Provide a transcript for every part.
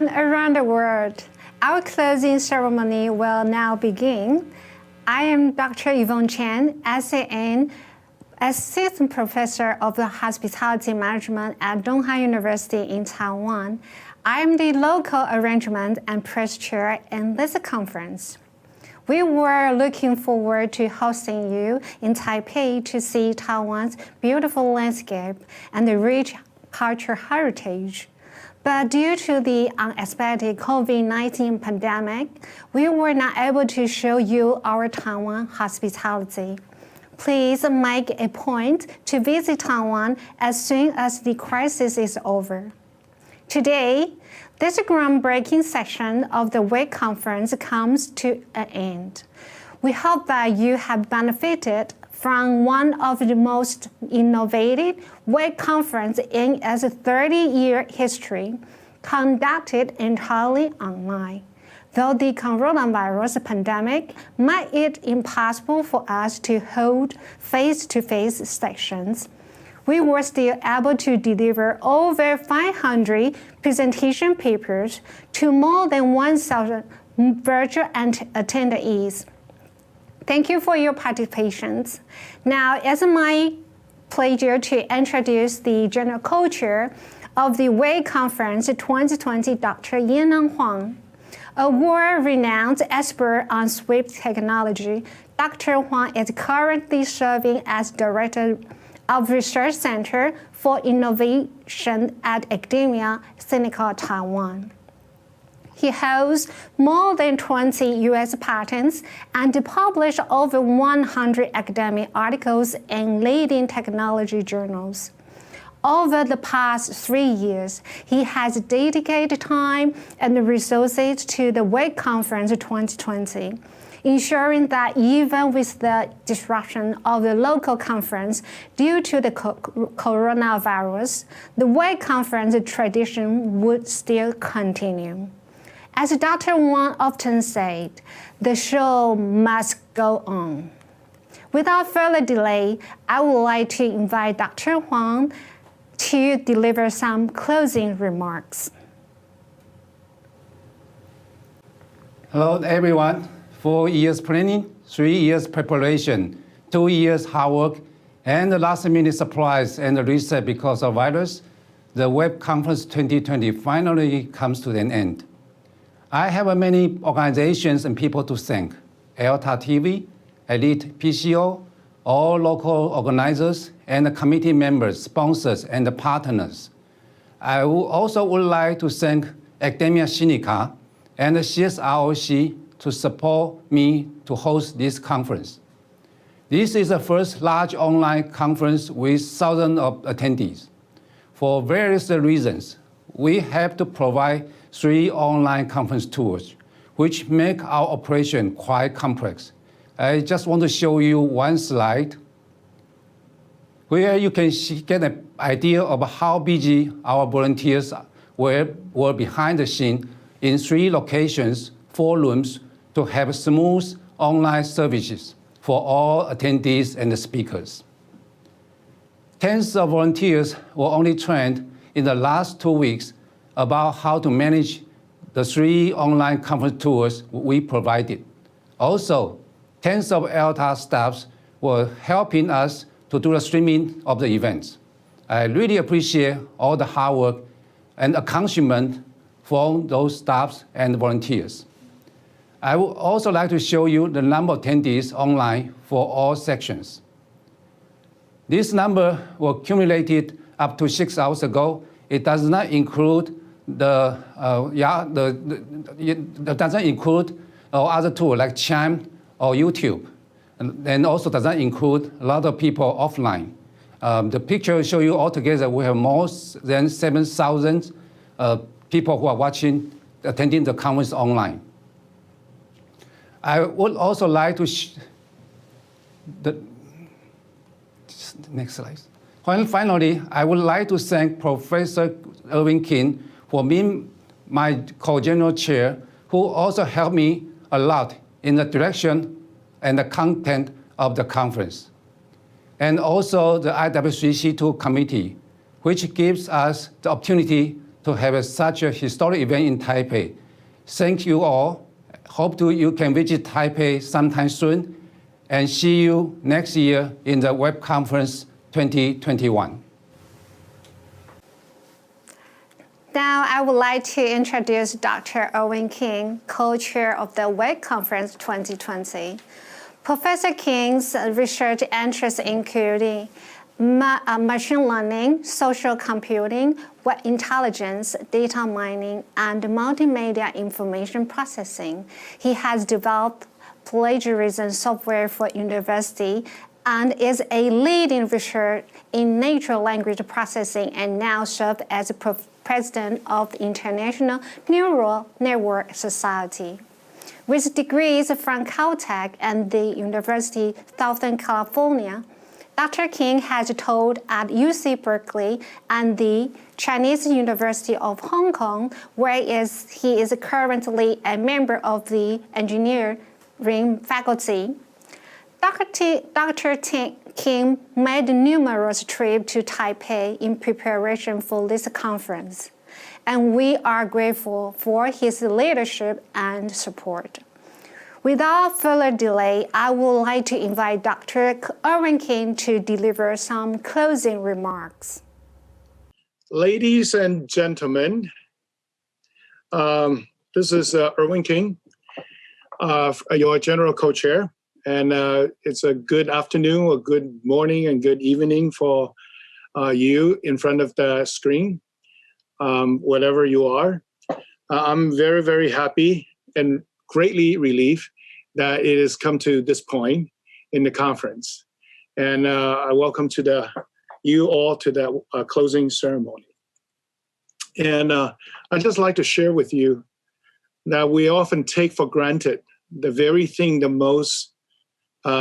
around the world. Our closing ceremony will now begin. I am Dr. Yvonne Chen, SAN, Assistant Professor of Hospitality Management at Donghai University in Taiwan. I am the Local Arrangement and Press Chair in this conference. We were looking forward to hosting you in Taipei to see Taiwan's beautiful landscape and the rich cultural heritage. But due to the unexpected COVID-19 pandemic, we were not able to show you our Taiwan hospitality. Please make a point to visit Taiwan as soon as the crisis is over. Today, this groundbreaking section of the WEG conference comes to an end. We hope that you have benefited from one of the most innovative WEG conference in its 30-year history, conducted entirely online. Though the coronavirus pandemic made it impossible for us to hold face-to-face sessions, we were still able to deliver over 500 presentation papers to more than 1,000 virtual attendees. Thank you for your participation. Now, it's my pleasure to introduce the General Co-Chair of the WEG Conference 2020, Dr. Yanan Huang. A world-renowned expert on sweep technology, Dr. Huang is currently serving as Director of Research Center for Innovation at Academia, Seneca, Taiwan. He holds more than 20 U.S. patents and published over 100 academic articles in leading technology journals. Over the past 3 years, he has dedicated time and resources to the WEG Conference 2020, ensuring that even with the disruption of the local conference due to the coronavirus, the WEG Conference tradition would still continue. As Dr. Wang often said, the show must go on. Without further delay, I would like to invite Dr. Huang to deliver some closing remarks. Hello, everyone. 4 years planning, 3 years preparation, 2 years hard work, and the last-minute surprise and the reset because of virus, the WEG Conference 2020 finally comes to an end. I have many organizations and people to thank: ELTA TV, Elite PCO, all local organizers, and the committee members, sponsors, and the partners. I also would like to thank Academia Sinica and the CSROC to support me to host this conference. This is the first large online conference with thousands of attendees. For various reasons, we have to provide 3 online conference tours, which make our operation quite complex. I just want to show you one slide where you can get an idea of how busy our volunteers were behind the scene in 3 locations, 4 rooms, to have smooth online services for all attendees and the speakers. Tens of volunteers were only trained in the last 2 weeks about how to manage the 3 online conference tours we provided. Also, tens of ELTA staffs were helping us to do the streaming of the events. I really appreciate all the hard work and accomplishment from those staffs and volunteers. I would also like to show you the number of attendees online for all sections. This number was accumulated up to 6 hours ago. It does not include other tools like Chime or YouTube, and also does not include a lot of people offline. The picture will show you altogether we have more than 7,000 people who are attending the conference online. I would also like to next slide. Finally, I would like to thank Professor Irving King for being my co-general chair, who also helped me a lot in the direction and the content of the conference. And also the IWCC2 committee, which gives us the opportunity to have such a historic event in Taipei. Thank you all. Hope you can visit Taipei sometime soon, and see you next year in the Web Conference 2021. Now, I would like to introduce Dr. Irwin King, co-chair of the Web Conference 2020. Professor King's research interests include machine learning, social computing, web intelligence, data mining, and multimedia information processing. He has developed plagiarism software for university and is a leading researcher in natural language processing, and now serves as president of the International Neural Network Society. With degrees from Caltech and the University of Southern California, Dr. King has taught at UC Berkeley and the Chinese University of Hong Kong, where he is currently a member of the engineering faculty. Dr. King made numerous trips to Taipei in preparation for this conference, and we are grateful for his leadership and support. Without further delay, I would like to invite Dr. Irwin King to deliver some closing remarks. Ladies and gentlemen, this is Irwin King, your general co-chair, and it's a good afternoon, a good morning, and good evening for you in front of the screen, whatever you are. I'm very, very happy and greatly relieved that it has come to this point in the conference. And I welcome you all to the closing ceremony. And I'd just like to share with you that we often take for granted the very thing that most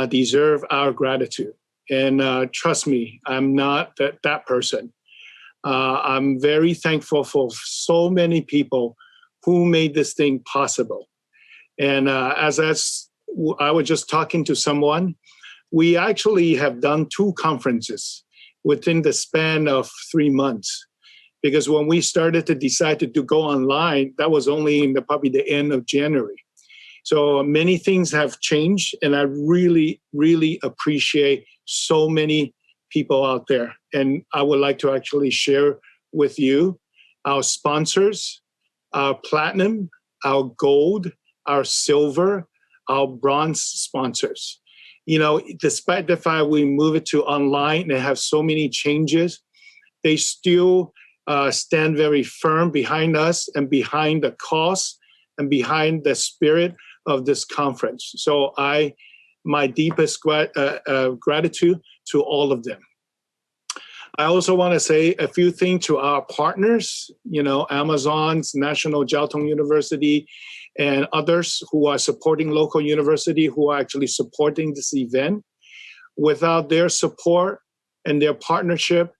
deserve our gratitude. And trust me, I'm not that person. I'm very thankful for so many people who made this thing possible. And as I was just talking to someone, we actually have done 2 conferences within the span of 3 months. Because when we started to decide to go online, that was only in probably the end of January. So many things have changed, and I really, really appreciate so many people out there. And I would like to actually share with you our sponsors, our platinum, our gold, our silver, our bronze sponsors. You know, despite the fact we move it to online and have so many changes, they still stand very firm behind us and behind the cause and behind the spirit of this conference. So my deepest gratitude to all of them. I also want to say a few things to our partners, Amazon's National Jiao Tong University and others who are supporting local university, who are actually supporting this event. Without their support and their partnership,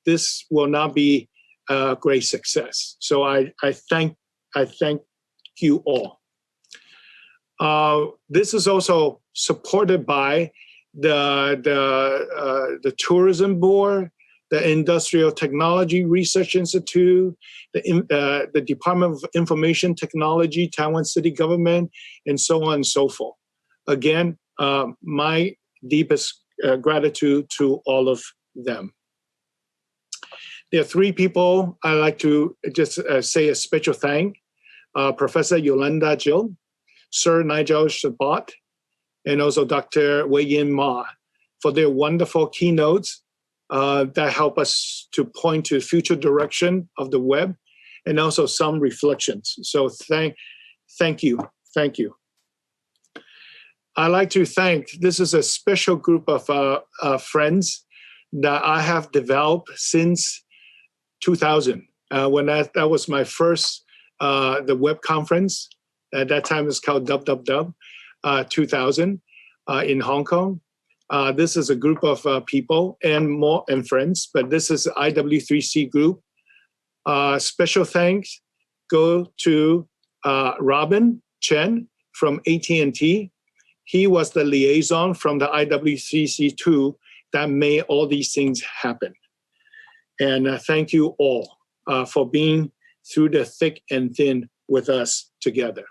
this will not be a great success. So I thank you all. This is also supported by the Tourism Board, the Industrial Technology Research Institute, the Department of Information Technology, Taiwan City Government, and so on and so forth. Again, my deepest gratitude to all of them. There are 3 people I'd like to just say a special thank. Professor Yolanda Jill, Sir Nigel Shabbat, and also Dr. Wei-Yin Ma for their wonderful keynotes that help us to point to future direction of the web and also some reflections. So thank you. I'd like to thank, this is a special group of friends that I have developed since 2000, when that was my first, the web conference. At that time, it's called WWW 2000 in Hong Kong. This is a group of people and friends, but this is IW3C group. Special thanks go to Robin Chen from AT&T. He was the liaison from the IW3C2 that made all these things happen. And thank you all. for being through the thick and thin with us together.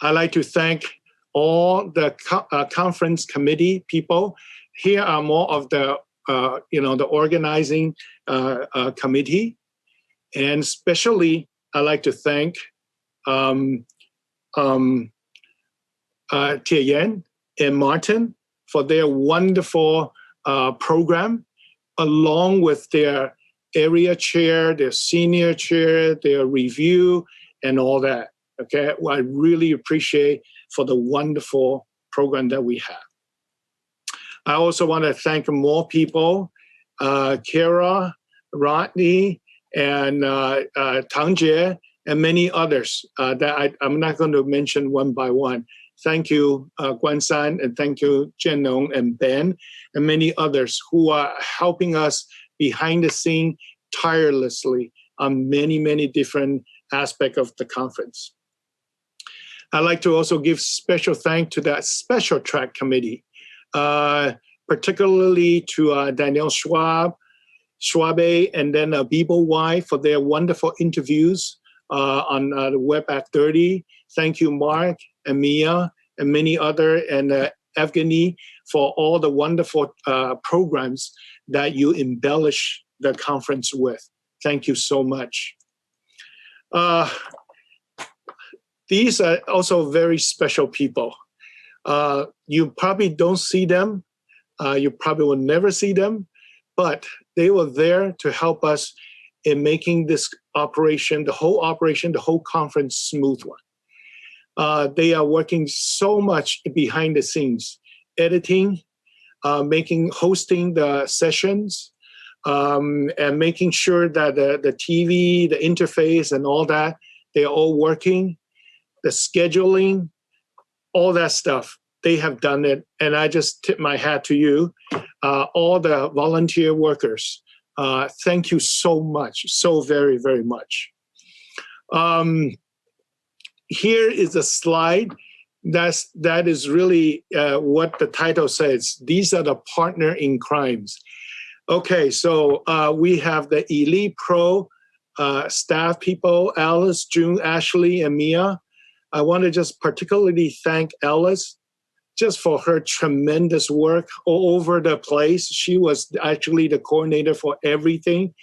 I'd like to thank all the conference committee people. Here are more of the the organizing committee, and especially I'd like to thank Tia Yan and Martin for their wonderful program, along with their area chair, their senior chair, their review, and all that. Okay, well, I really appreciate for the wonderful program that we have. I also want to thank more people, Kara, Rodney, and Tang Jie, and many others that I'm not going to mention one by one. Thank you, Guan San, and thank you, Jian Nong and Ben, and many others who are helping us behind the scene tirelessly on many, many different aspects of the conference. I'd like to also give special thanks to that special track committee, particularly to Danielle Schwabe, and then Bibo Y for their wonderful interviews on the Web at 30. Thank you, Mark and Mia and many other, and Evgeny for all the wonderful programs that you embellish the conference with. Thank you so much. These are also very special people. You probably don't see them. You probably will never see them, but they were there to help us in making this operation, the whole conference smooth one. They are working so much behind the scenes, editing, hosting the sessions, and making sure that the TV, the interface, and all that, they're all working. The scheduling, all that stuff, they have done it. And I just tip my hat to you, all the volunteer workers. Thank you so much, so very, very much. Here is a slide that is really what the title says. These are the partner in crimes. Okay, so we have the Elite Pro staff people, Alice, June, Ashley, and Mia. I want to just particularly thank Alice just for her tremendous work all over the place. She was actually the coordinator for everything.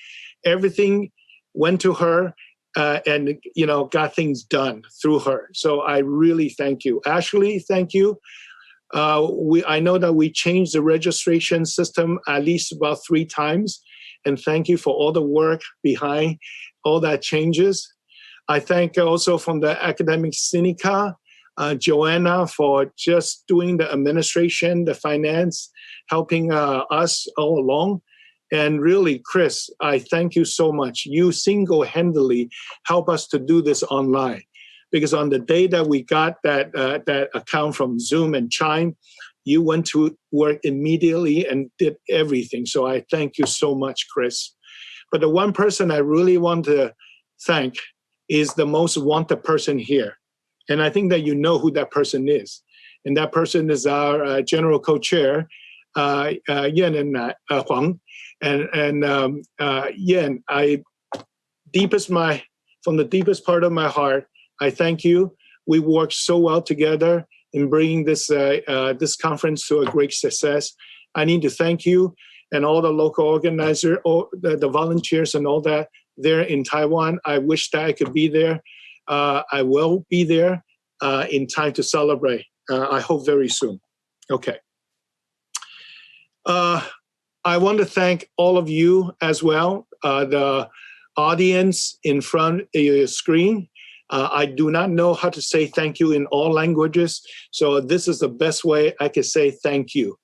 Everything went to her and got things done through her. So I really thank you. Ashley, thank you. I know that we changed the registration system at least about 3 times, and thank you for all the work behind all that changes. I thank also from the Academic Syndicate, Joanna, for just doing the administration, the finance, helping us all along. And really, Chris, I thank you so much. You single-handedly help us to do this online. Because on the day that we got that account from Zoom and Chime, you went to work immediately and did everything. So I thank you so much, Chris. But the one person I really want to thank is the most wanted person here. And I think that you know who that person is. And that person is our general co-chair, Yan and Huang. And Yan, from the deepest part of my heart, I thank you. We worked so well together in bringing this conference to a great success. I need to thank you and all the local organizers, all the volunteers and all that there in Taiwan. I wish that I could be there. I will be there in time to celebrate. I hope very soon. Okay. I want to thank all of you as well, the audience in front of your screen. I do not know how to say thank you in all languages, so this is the best way I can say thank you.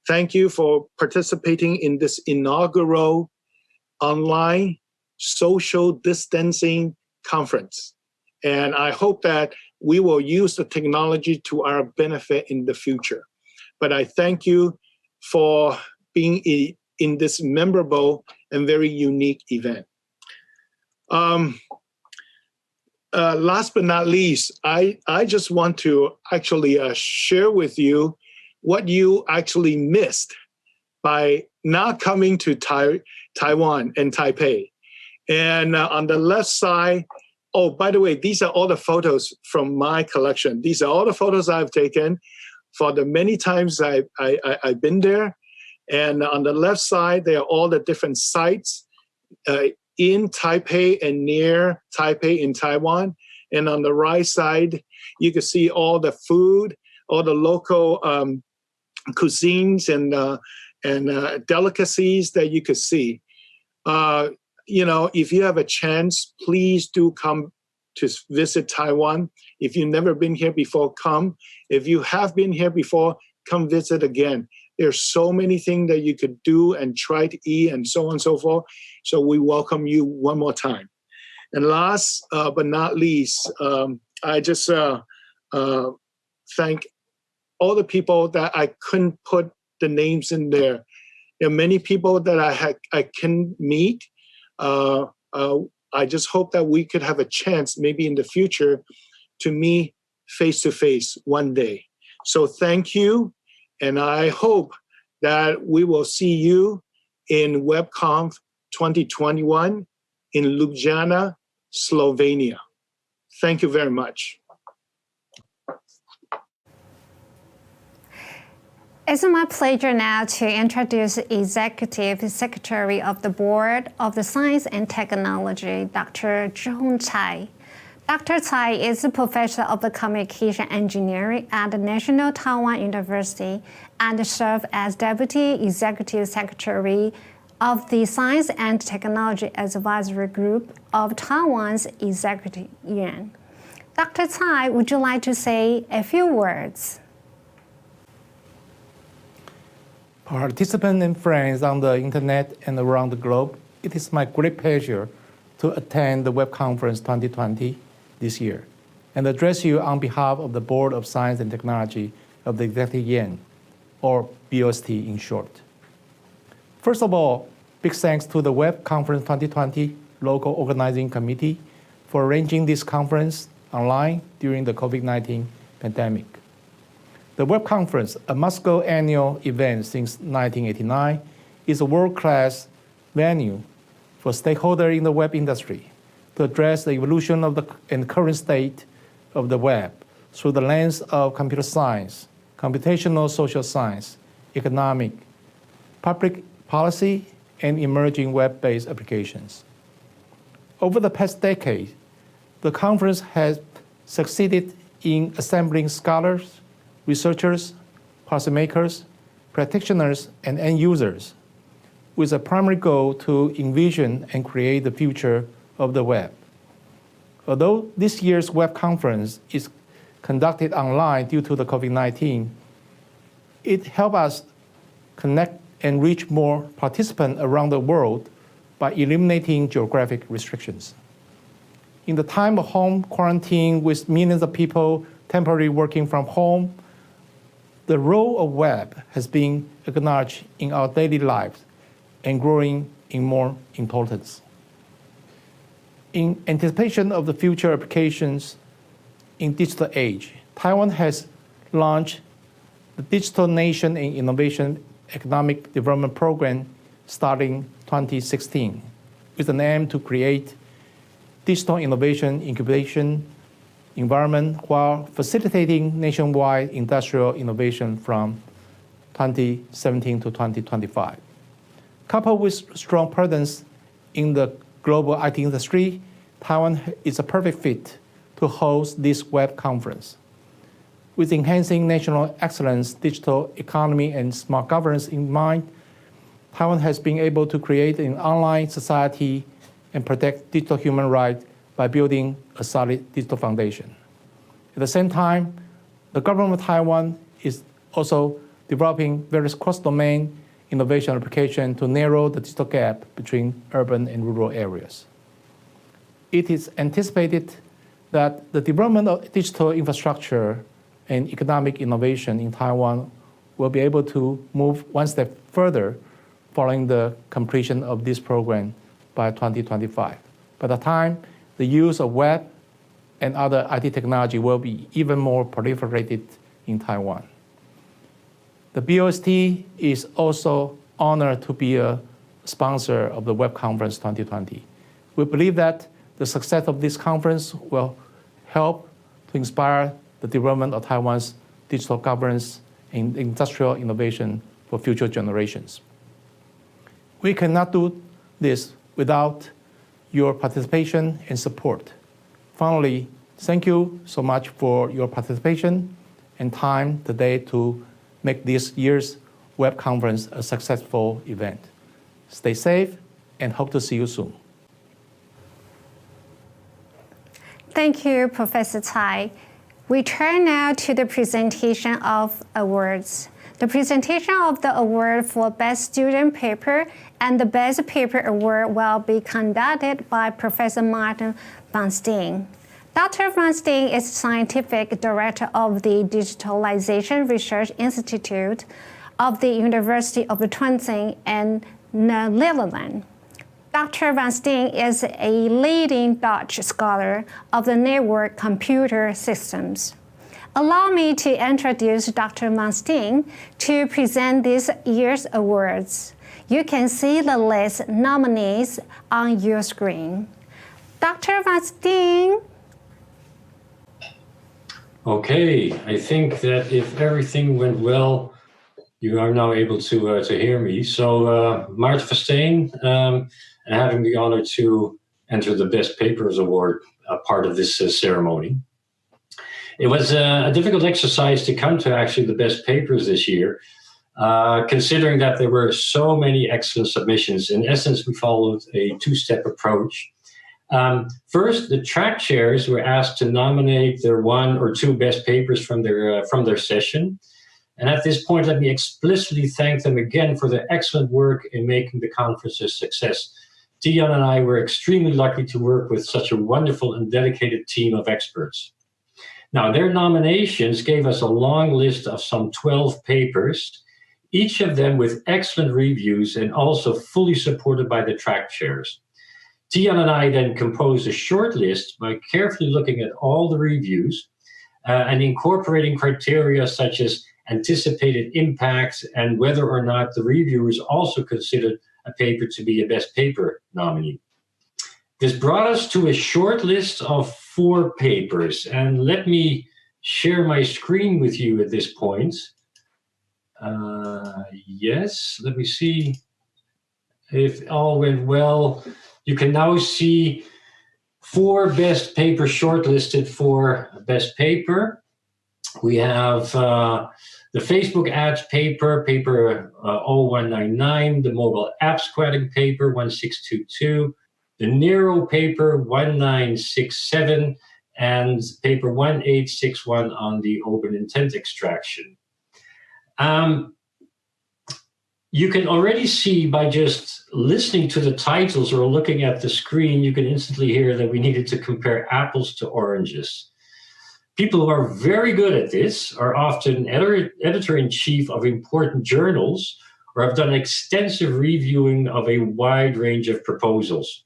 Thank you for participating in this inaugural online social distancing conference. And I hope that we will use the technology to our benefit in the future. But I thank you for being in this memorable and very unique event. Last but not least, I just want to actually share with you what you actually missed by not coming to Taiwan and Taipei. And on the left side, oh, by the way, these are all the photos from my collection. These are all the photos I've taken for the many times I've been there. And on the left side, there are all the different sites in Taipei and near Taipei in Taiwan. And on the right side, you can see all the food, all the local cuisines and delicacies that you could see. If you have a chance, please do come to visit Taiwan. If you've never been here before, come. If you have been here before, come visit again. There's so many things that you could do and try to eat and so on and so forth. So we welcome you one more time. And last but not least, I just thank all the people that I couldn't put the names in there. There are many people that I can meet. I just hope that we could have a chance maybe in the future to meet face to face one day. So thank you. And I hope that we will see you in WebConf 2021 in Ljubljana, Slovenia. Thank you very much. It's my pleasure now to introduce Executive Secretary of the Board of the Science and Technology, Dr. Zhong Cai. Dr. Cai is a professor of communication engineering at the National Taiwan University and serves as Deputy Executive Secretary of the Science and Technology Advisory Group of Taiwan's Executive Yuan. Dr. Cai, would you like to say a few words? Participants and friends on the internet and around the globe, it is my great pleasure to attend the Web Conference 2020 this year and address you on behalf of the Board of Science and Technology of the Executive Yuan, or BOST in short. First of all, big thanks to the Web Conference 2020 local organizing committee for arranging this conference online during the COVID-19 pandemic. The Web Conference, a must-go annual event since 1989, is a world-class venue for stakeholders in the web industry to address the evolution of and current state of the web through the lens of computer science, computational social science, economic, public policy, and emerging web-based applications. Over the past decade, the conference has succeeded in assembling scholars, researchers, policymakers, practitioners, and end users with a primary goal to envision and create the future of the web. Although this year's web conference is conducted online due to the COVID-19, it helped us connect and reach more participants around the world by eliminating geographic restrictions. In the time of home quarantine with millions of people temporarily working from home, the role of web has been acknowledged in our daily lives and growing in more importance. In anticipation of the future applications in digital age, Taiwan has launched the Digital Nation and Innovation Economic Development Program starting 2016 with an aim to create digital innovation incubation environment while facilitating nationwide industrial innovation from 2017 to 2025. Coupled with strong presence in the global IT industry, Taiwan is a perfect fit to host this web conference. With enhancing national excellence, digital economy, and smart governance in mind, Taiwan has been able to create an online society and protect digital human rights by building a solid digital foundation. At the same time, the government of Taiwan is also developing various cross-domain innovation applications to narrow the digital gap between urban and rural areas. It is anticipated that the development of digital infrastructure and economic innovation in Taiwan will be able to move one step further following the completion of this program by 2025. By the time the use of web and other IT technology will be even more proliferated in Taiwan. The BOST is also honored to be a sponsor of the Web Conference 2020. We believe that the success of this conference will help to inspire the development of Taiwan's digital governance and industrial innovation for future generations. We cannot do this without your participation and support. Finally, thank you so much for your participation and time today to make this year's web conference a successful event. Stay safe and hope to see you soon. Thank you, Professor Tsai. We turn now to the presentation of awards. The presentation of the award for Best Student Paper and the Best Paper Award will be conducted by Professor Martin van Steen. Dr. van Steen is Scientific Director of the Digitalization Research Institute of the University of Twente in the Netherlands. Dr. van Steen is a leading Dutch scholar of the network computer systems. Allow me to introduce Dr. van Steen to present this year's awards. You can see the list nominees on your screen. Dr. van Steen. Okay, I think that if everything went well, you are now able to hear me. So, Maarten van Steen, and having the honor to enter the Best Papers Award, part of this ceremony. It was a difficult exercise to come to actually the best papers this year, considering that there were so many excellent submissions. In essence, we followed a two-step approach. First, the track chairs were asked to nominate their one or two best papers from their session. And at this point, let me explicitly thank them again for their excellent work in making the conference a success. Tian and I were extremely lucky to work with such a wonderful and dedicated team of experts. Now, their nominations gave us a long list of some 12 papers, each of them with excellent reviews and also fully supported by the track chairs. Tian and I then composed a short list by carefully looking at all the reviews and incorporating criteria such as anticipated impact and whether or not the reviewers also considered a paper to be a best paper nominee. This brought us to a short list of 4 papers, and let me share my screen with you at this point. Yes, let me see if all went well. You can now see 4 best papers shortlisted for best paper. We have the Facebook ads paper, paper 0199, the mobile app squatting paper 1622, the Nero paper 1967, and paper 1861 on the open intent extraction. You can already see by just listening to the titles or looking at the screen, you can instantly hear that we needed to compare apples to oranges. People who are very good at this are often editor-in-chief of important journals or have done extensive reviewing of a wide range of proposals.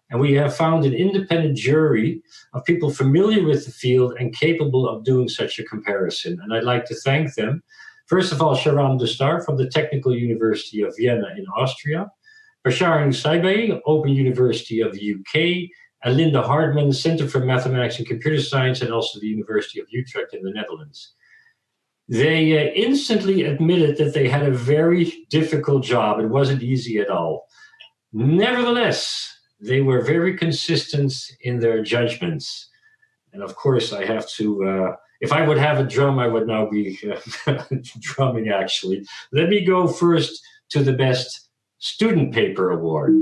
And we have found an independent jury of people familiar with the field and capable of doing such a comparison. And I'd like to thank them. First of all, Sharon de Star from the Technical University of Vienna in Austria, Bashar Saibe, Open University of the UK, and Linda Hardman, Center for Mathematics and Computer Science, and also the University of Utrecht in the Netherlands. They instantly admitted that they had a very difficult job. It wasn't easy at all. Nevertheless, they were very consistent in their judgments. And of course, I have to, if I would have a drum, I would now be drumming actually. Let me go first to the Best Student Paper Award,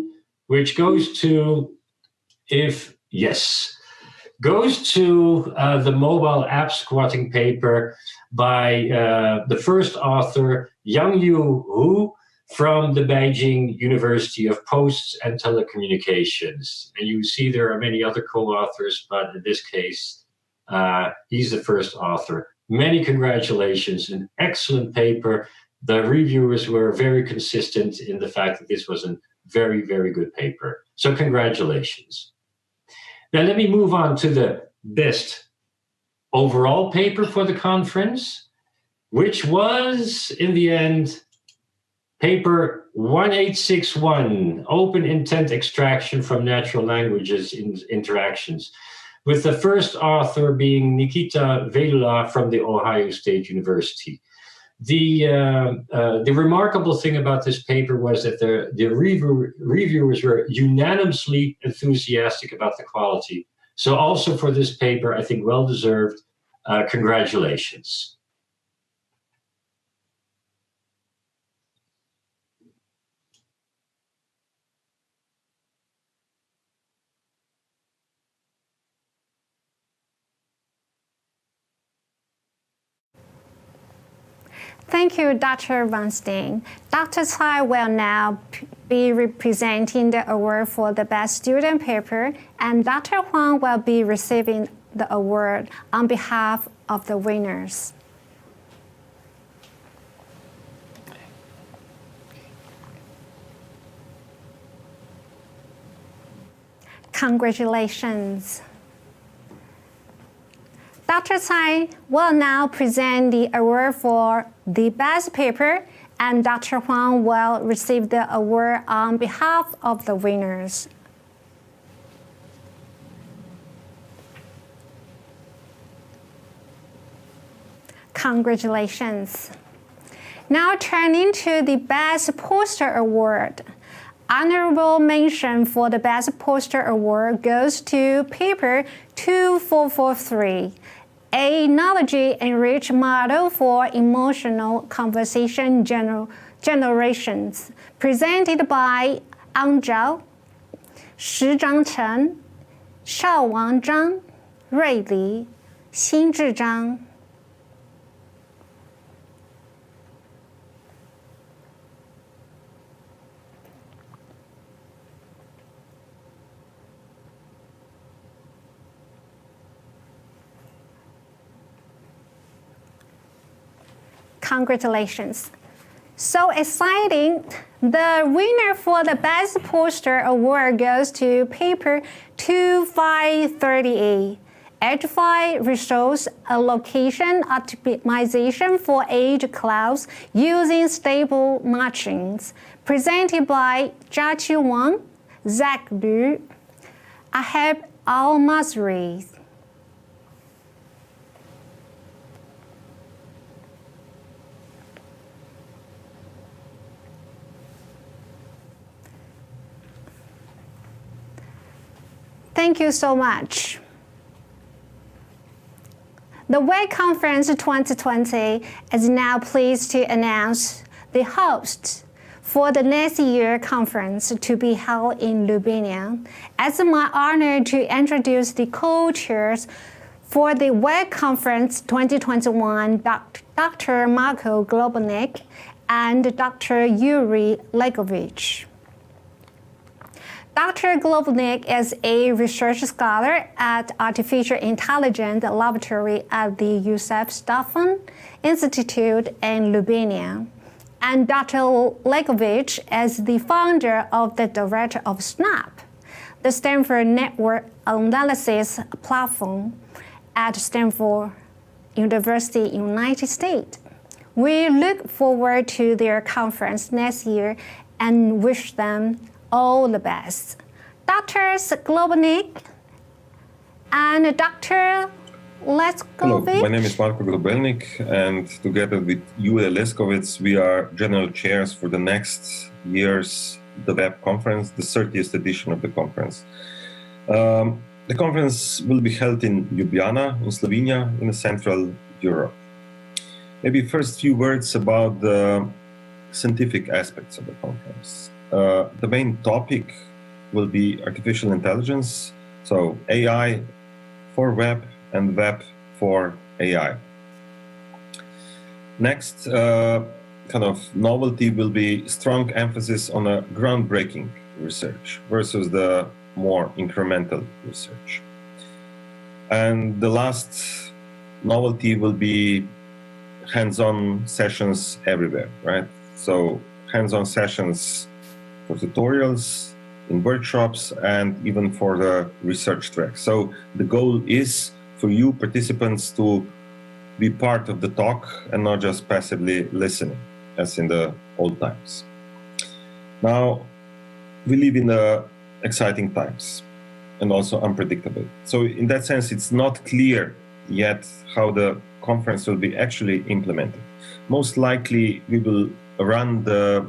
which goes to, goes to the mobile app squatting paper by the first author, Yang-Yu Hu, from the Beijing University of Posts and Telecommunications. And you see there are many other co-authors, but in this case, he's the first author. Many congratulations, an excellent paper. The reviewers were very consistent in the fact that this was a very, very good paper. So congratulations. Now let me move on to the best overall paper for the conference, which was, in the end, paper 1861, Open Intent Extraction from Natural Languages in Interactions, with the first author being Nikita Vedula from the Ohio State University. The remarkable thing about this paper was that the reviewers were unanimously enthusiastic about the quality. So also for this paper, I think well-deserved. Congratulations. Thank you, Dr. Weinstein. Dr. Tsai will now be representing the award for the best student paper, and Dr. Huang will be receiving the award on behalf of the winners. Congratulations. Dr. Tsai will now present the award for the best paper, and Dr. Huang will receive the award on behalf of the winners. Congratulations. Now turning to the Best Poster Award. Honorable mention for the Best Poster Award goes to paper 2443, a knowledge-enriched model for emotional conversation generations, presented by Ang Zhao, Shizhang Chen, Shaowang Zhang, Rui Li, Xinzhi Zhang. Congratulations. So exciting. The winner for the Best Poster Award goes to paper 2538, Edify Resource Allocation Optimization for Age Clouds Using Stable Matchings, presented by Jiaqi Wang, Zach Liu, Ahab Al-Masri. Thank you so much. The WEG Conference 2020 is now pleased to announce the host for the next year conference to be held in Lithuania. It's my honor to introduce the co-chairs for the WEG Conference 2021, Dr. Marko Globelnik and Dr. Yuri Legovich. Dr. Globelnik is a research scholar at Artificial Intelligence Laboratory at the Yusef Stefan Institute in Lithuania. And Dr. Legovich is the founder of the director of SNAP, the Stanford Network Analysis Platform at Stanford University, United States. We look forward to their conference next year and wish them all the best. Drs. Globelnik and Dr. Leskovich. Hello, my name is Marko Globelnik, and together with Yuri Leskovich, we are general chairs for the next year's the WEB conference, the 30th edition of the conference. The conference will be held in Ljubljana, in Slovenia, in Central Europe. Maybe first few words about the scientific aspects of the conference. The main topic will be artificial intelligence, so AI for web and web for AI. Next kind of novelty will be strong emphasis on a groundbreaking research versus the more incremental research. And the last novelty will be hands-on sessions everywhere, right? So hands-on sessions for tutorials, in workshops, and even for the research track. So the goal is for you participants to be part of the talk and not just passively listening, as in the old times. Now, we live in exciting times and also unpredictable. So in that sense, it's not clear yet how the conference will be actually implemented. Most likely, we will run the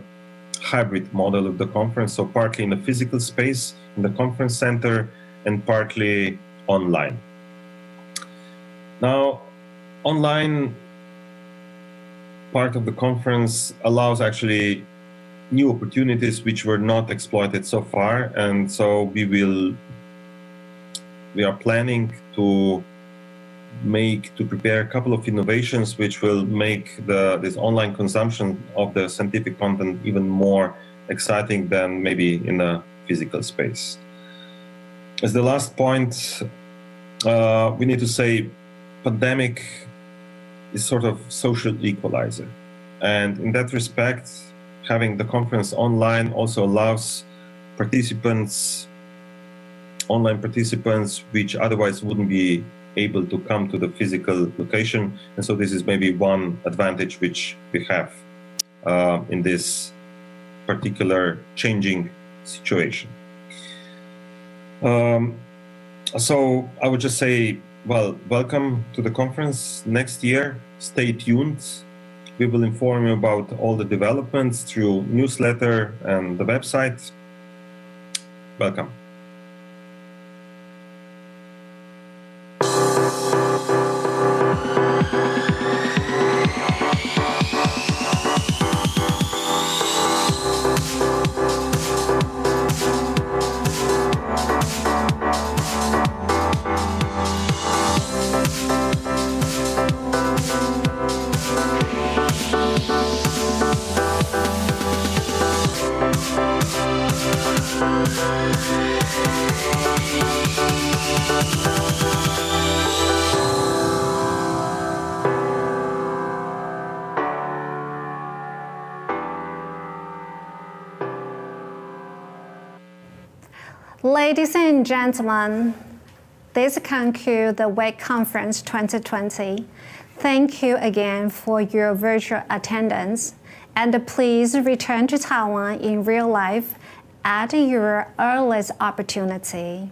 hybrid model of the conference, so partly in the physical space, in the conference center, and partly online. Now, online part of the conference allows actually new opportunities which were not exploited so far, and so we are planning to prepare a couple of innovations which will make this online consumption of the scientific content even more exciting than maybe in a physical space. As the last point, we need to say pandemic is sort of social equalizer. And in that respect, having the conference online also allows online participants, which otherwise wouldn't be able to come to the physical location. And so this is maybe one advantage which we have in this particular changing situation. So I would just say, well, welcome to the conference next year. Stay tuned. We will inform you about all the developments through newsletter and the website. Welcome. Ladies and gentlemen, this concludes the WEC Conference 2020. Thank you again for your virtual attendance, and please return to Taiwan in real life at your earliest opportunity.